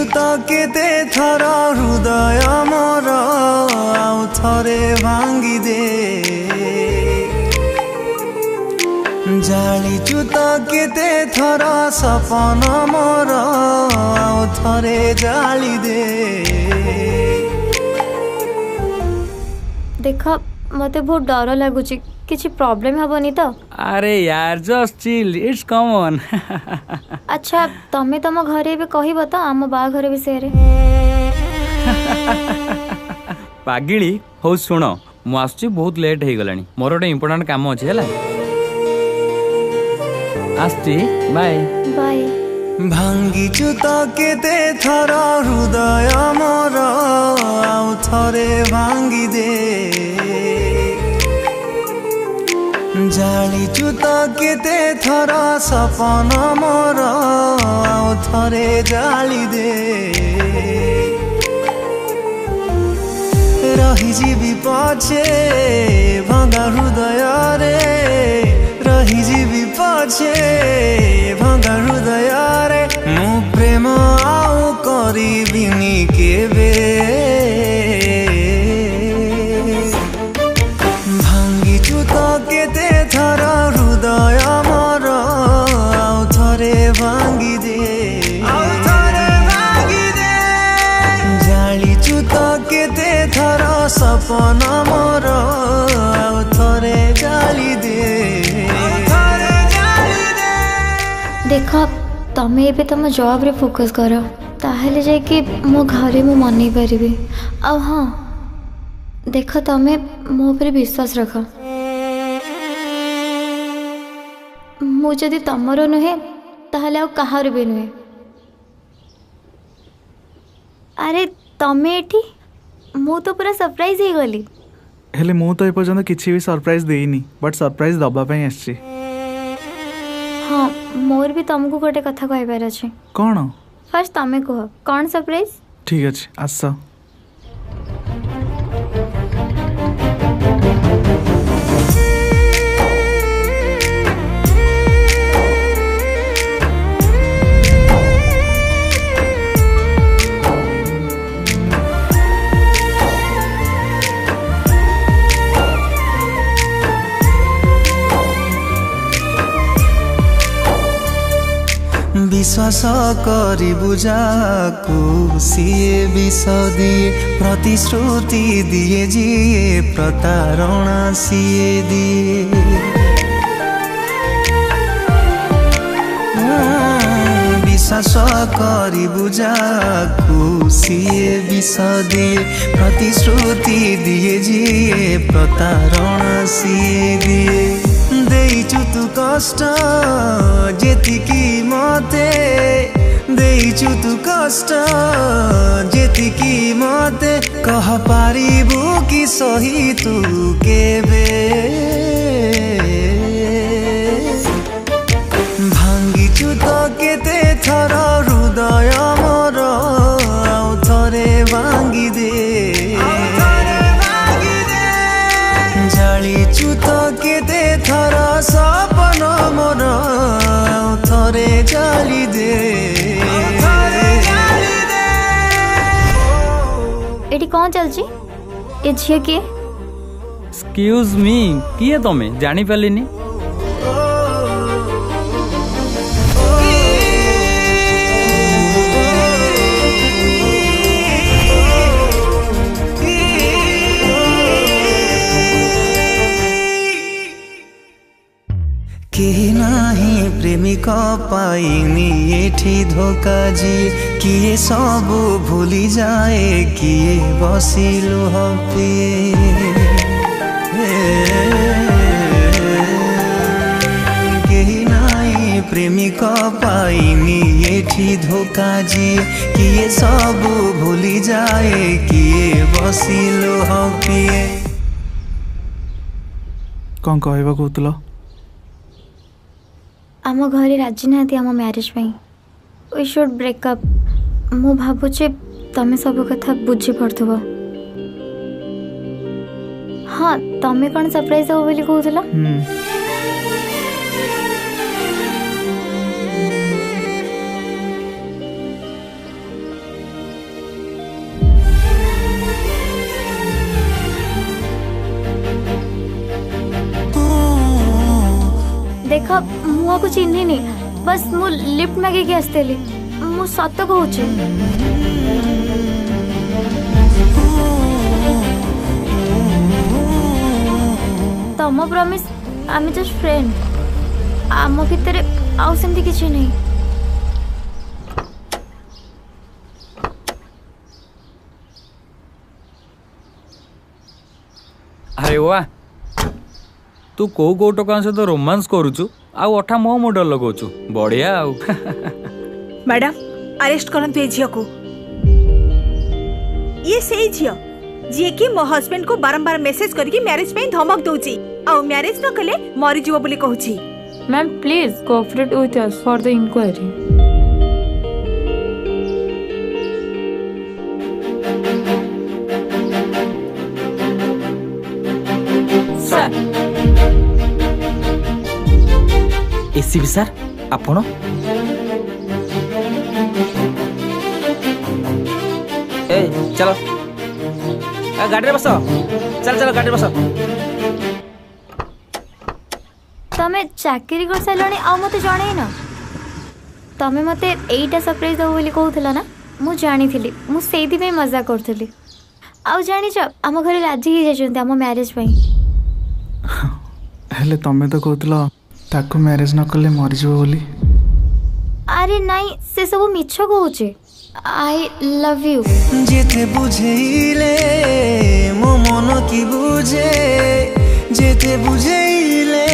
तो केते थर हृदय मोर आउ थरे भांगी दे जालिचु तो केते थर सपन मोर आउ थरे जाली दे। देख मते बहुत डर लगुच किसी प्रॉब्लम हेबनी तो? अरे यार जस्ट चिल इट्स कॉमन। अच्छा तमे तम घरे भी कहब तो आम बाघर विषय पागिली हो सुन मु आसुची बहुत लेट हो गलानी मोर गोटे इम्पोर्टेंट काम अच्छे है आसती बाय बाय। भांगिचु तो केते थर हृदय मोर आउ थरे भांगी दे जालिचु तो केते थर सपन मोर आउ थरे जाली दे रहीजिबी पछे भंगा हृदय रे रहीजिबी पछे भंगा हृदय रे मु प्रेम आउ करिबिनी केबे भांगिचु तो केते थर हृदय मोर आउ थरे भांगी दे जालिचु तो केते थर सपन मोर आउ थरे जाली दे। देख तमे एबे तुम जॉब रे फोकस कर ताहले जाय कि मो घरे मु मनै परिबे। आ हाँ देख तमे मो ऊपर विश्वास रख मु जदि तमरो नुहे ताहले आ कहार भी नुहे। अरे तमे एठी मु तो पूरा सरप्राइज ही गली हेले मु तो एपर्यंत किसी भी सरप्राइज देनी बट सरप्राइज दबा पई आछि। हाँ मोर भी तुमको गोटे कथा कहबार अछि। कौन? फर्स्ट तमे कह कौन सरप्राइज? ठीक अछि आस। विश्वास करी बुझाकू सीए विष दिए प्रतिश्रुति दिए जिए प्रतारणा सीए दिए विश्वास करी बुझाकू सीए विष दिए प्रतिश्रुति दिए जिए प्रतारणा सीए दिए देइचु तू कष्ट जेतिकी मते देइचु तू कष्ट जेतिकी मते कह पारिबु कि सही तू केबे भांगिचु तो केते थर हृदय मोर आउ थरे भांगी दे जालिचु तो केते थर सपन मोर आउ थरे जाली दे। एटी कौन चलची ए झिए के? एक्सक्यूज मी किए तमे जानी पालिनी? केही नाही प्रेमिक पाइनी एठी धोका जी किए सबु भूली जाए किए बसिलु हपे केही नाही प्रेमिक पाइनी एठी धोका जी किए सबु भूली जाए किए बसिलु हपे। कौन कहबा कहतलो? आम घरे राजी ना आम मैरिज पे वी शुड ब्रेकअप मु भावुचे तमे सब कथा बुझी पड़थबो। हाँ तमे कौन सरप्राइज दबो बोली कहूतला? देख मुझे चिन्हिनी बस मु लिफ्ट मागे के आसतेली मु सत कहूची तम प्रॉमिस आम जस्ट फ्रेंड आम भितर आउ सेमती किछि नहीं। अरे वाह तू को टोका सहित रोमांस करुचु आउ अठा मो मुंडर लगौचु बढ़िया आउ मैडम अरेस्ट करंतु ए झियो को। ये सही झियो जी कि मो हस्बैंड को बारंबार मेसेज करके मैरिज पे धमक दउची आ मैरिज न कले मरि जीव बोली कहूची। Ma'am please cooperate with us for the inquiry. ACB sir आपण ए चलो गाड़ी बस चल चलो गाड़ी बस। तमे चाकरी कर सारे आ मत जन न तमे मते एटा सरप्राइज दो बोली कहूला ना मु जानी थी मुझे मजा करी आउ जानी आम घर राजी हो जाते आम मैरिज हेले तमे तो कहतला ताको मैरिज न कले मरिजो बोली। अरे नहीं से सब मिछ कहूचे आई लव यू जेते बुझेइले मो मन की बुझे जेते बुझेइले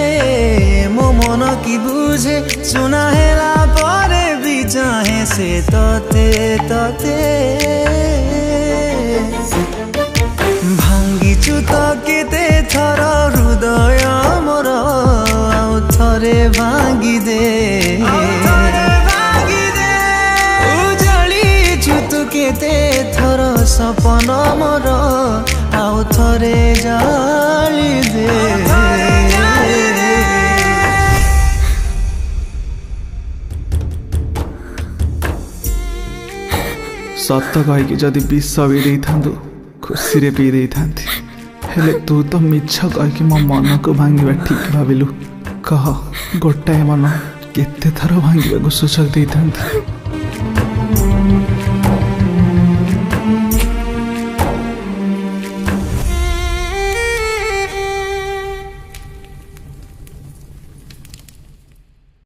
मो मन की बुझे सुना हेला परे भी चाहे से तते तते भांगी चुत केते थर हृदय मोर आउ थरे भांगी दे उजली चुत केते थर सपन मोर आउ थरे जाली दे। सत कहीकि जदि विष भी दे था खुशी रे पी दे था हेले तू तो मिछ कहीकि मो मन को भांगा ठीक भाविलु कह गोटाए मन केते थर भांगा सुसक दे था।